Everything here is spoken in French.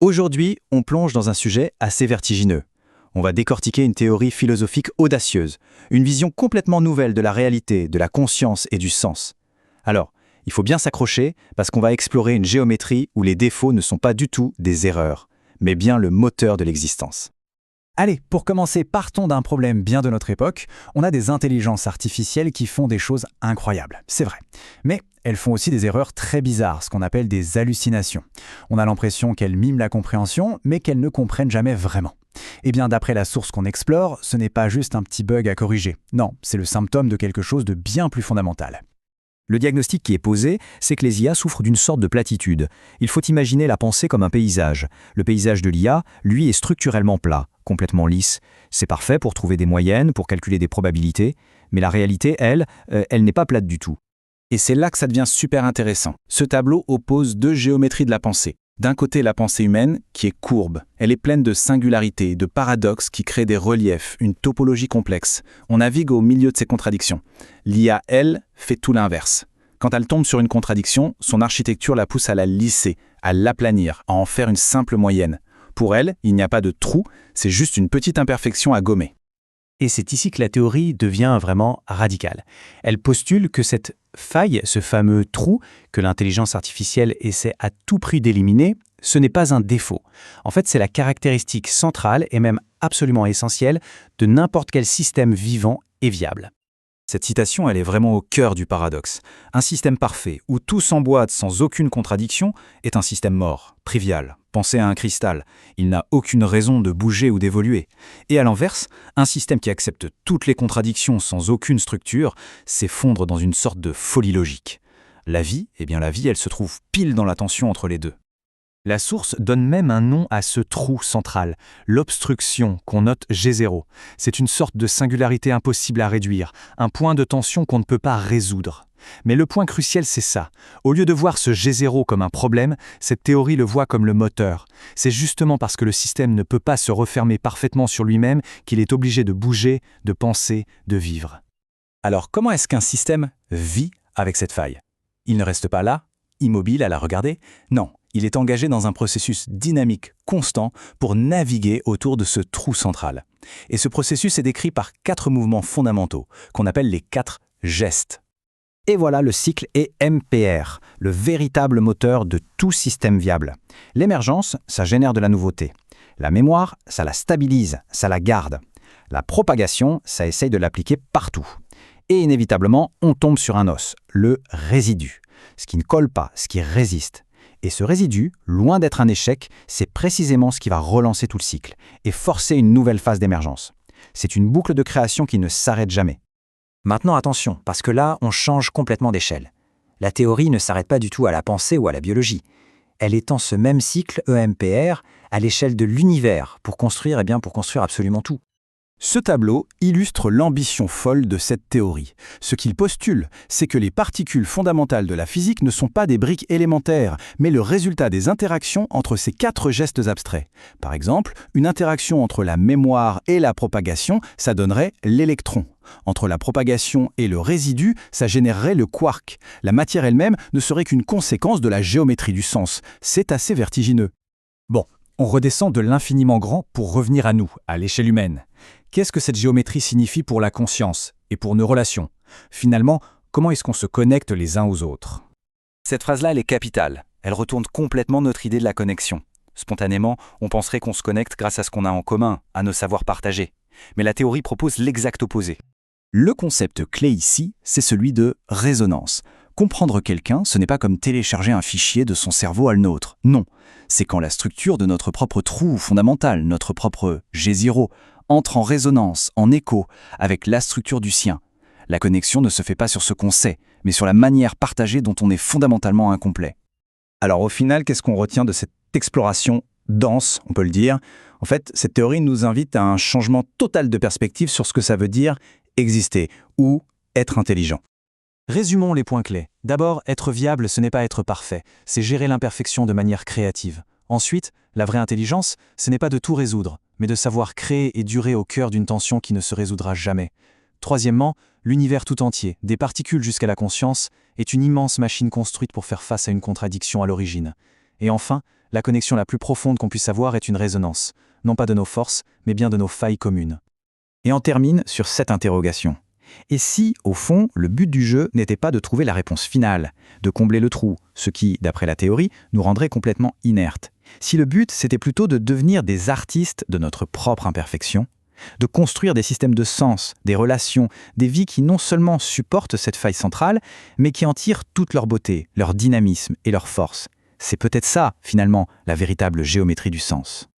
Aujourd'hui, on plonge dans un sujet assez vertigineux. On va décortiquer une théorie philosophique audacieuse, une vision complètement nouvelle de la réalité, de la conscience et du sens. Alors, il faut bien s'accrocher parce qu'on va explorer une géométrie où les défauts ne sont pas du tout des erreurs, mais bien le moteur de l'existence. Allez, pour commencer, partons d'un problème bien de notre époque. On a des intelligences artificielles qui font des choses incroyables, c'est vrai. Mais elles font aussi des erreurs très bizarres, ce qu'on appelle des hallucinations. On a l'impression qu'elles miment la compréhension, mais qu'elles ne comprennent jamais vraiment. Eh bien, d'après la source qu'on explore, ce n'est pas juste un petit bug à corriger. Non, c'est le symptôme de quelque chose de bien plus fondamental. Le diagnostic qui est posé, c'est que les IA souffrent d'une sorte de platitude. Il faut imaginer la pensée comme un paysage. Le paysage de l'IA, lui, est structurellement plat, complètement lisse. C'est parfait pour trouver des moyennes, pour calculer des probabilités, mais la réalité, elle n'est pas plate du tout. Et c'est là que ça devient super intéressant. Ce tableau oppose deux géométries de la pensée. D'un côté, la pensée humaine, qui est courbe. Elle est pleine de singularités, de paradoxes qui créent des reliefs, une topologie complexe. On navigue au milieu de ces contradictions. L'IA, elle, fait tout l'inverse. Quand elle tombe sur une contradiction, son architecture la pousse à la lisser, à l'aplanir, à en faire une simple moyenne. Pour elle, il n'y a pas de trou, c'est juste une petite imperfection à gommer. Et c'est ici que la théorie devient vraiment radicale. Elle postule que cette faille, ce fameux trou que l'intelligence artificielle essaie à tout prix d'éliminer, ce n'est pas un défaut. En fait, c'est la caractéristique centrale et même absolument essentielle de n'importe quel système vivant et viable. Cette citation, elle est vraiment au cœur du paradoxe. Un système parfait, où tout s'emboîte sans aucune contradiction, est un système mort, trivial. Pensez à un cristal. Il n'a aucune raison de bouger ou d'évoluer. Et à l'inverse, un système qui accepte toutes les contradictions sans aucune structure s'effondre dans une sorte de folie logique. La vie, elle se trouve pile dans la tension entre les deux. La source donne même un nom à ce trou central, l'obstruction, qu'on note G0. C'est une sorte de singularité impossible à réduire, un point de tension qu'on ne peut pas résoudre. Mais le point crucial, c'est ça. Au lieu de voir ce G0 comme un problème, cette théorie le voit comme le moteur. C'est justement parce que le système ne peut pas se refermer parfaitement sur lui-même qu'il est obligé de bouger, de penser, de vivre. Alors comment est-ce qu'un système vit avec cette faille? Il ne reste pas là, immobile à la regarder? Non. Il est engagé dans un processus dynamique constant pour naviguer autour de ce trou central. Et ce processus est décrit par 4 mouvements fondamentaux, qu'on appelle les 4 gestes. Et voilà le cycle EMPR, le véritable moteur de tout système viable. L'émergence, ça génère de la nouveauté. La mémoire, ça la stabilise, ça la garde. La propagation, ça essaye de l'appliquer partout. Et inévitablement, on tombe sur un os, le résidu. Ce qui ne colle pas, ce qui résiste. Et ce résidu, loin d'être un échec, c'est précisément ce qui va relancer tout le cycle et forcer une nouvelle phase d'émergence. C'est une boucle de création qui ne s'arrête jamais. Maintenant attention, parce que là, on change complètement d'échelle. La théorie ne s'arrête pas du tout à la pensée ou à la biologie. Elle étend ce même cycle EMPR à l'échelle de l'univers pour construire absolument tout. Ce tableau illustre l'ambition folle de cette théorie. Ce qu'il postule, c'est que les particules fondamentales de la physique ne sont pas des briques élémentaires, mais le résultat des interactions entre ces 4 gestes abstraits. Par exemple, une interaction entre la mémoire et la propagation, ça donnerait l'électron. Entre la propagation et le résidu, ça générerait le quark. La matière elle-même ne serait qu'une conséquence de la géométrie du sens. C'est assez vertigineux. Bon, on redescend de l'infiniment grand pour revenir à nous, à l'échelle humaine. Qu'est-ce que cette géométrie signifie pour la conscience et pour nos relations? Finalement, comment est-ce qu'on se connecte les uns aux autres? Cette phrase-là, elle est capitale. Elle retourne complètement notre idée de la connexion. Spontanément, on penserait qu'on se connecte grâce à ce qu'on a en commun, à nos savoirs partagés. Mais la théorie propose l'exact opposé. Le concept clé ici, c'est celui de résonance. Comprendre quelqu'un, ce n'est pas comme télécharger un fichier de son cerveau à le nôtre. Non, c'est quand la structure de notre propre trou fondamental, notre propre G0, entre en résonance, en écho, avec la structure du sien. La connexion ne se fait pas sur ce qu'on sait, mais sur la manière partagée dont on est fondamentalement incomplet. Alors au final, qu'est-ce qu'on retient de cette exploration dense, on peut le dire? En fait, cette théorie nous invite à un changement total de perspective sur ce que ça veut dire exister ou être intelligent. Résumons les points clés. D'abord, être viable, ce n'est pas être parfait, c'est gérer l'imperfection de manière créative. Ensuite, la vraie intelligence, ce n'est pas de tout résoudre, mais de savoir créer et durer au cœur d'une tension qui ne se résoudra jamais. Troisièmement, l'univers tout entier, des particules jusqu'à la conscience, est une immense machine construite pour faire face à une contradiction à l'origine. Et enfin, La connexion la plus profonde qu'on puisse avoir est une résonance, non pas de nos forces, mais bien de nos failles communes. Et on termine sur cette interrogation. Et si, au fond, le but du jeu n'était pas de trouver la réponse finale, de combler le trou, ce qui, d'après la théorie, nous rendrait complètement inertes. Si le but, c'était plutôt de devenir des artistes de notre propre imperfection, de construire des systèmes de sens, des relations, des vies qui non seulement supportent cette faille centrale, mais qui en tirent toute leur beauté, leur dynamisme et leur force. C'est peut-être ça, finalement, la véritable géométrie du sens.